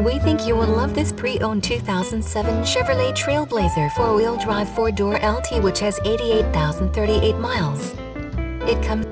We think you will love this pre-owned 2007 Chevrolet Trailblazer 4-wheel drive 4-door LT which has 88,038 miles. It comes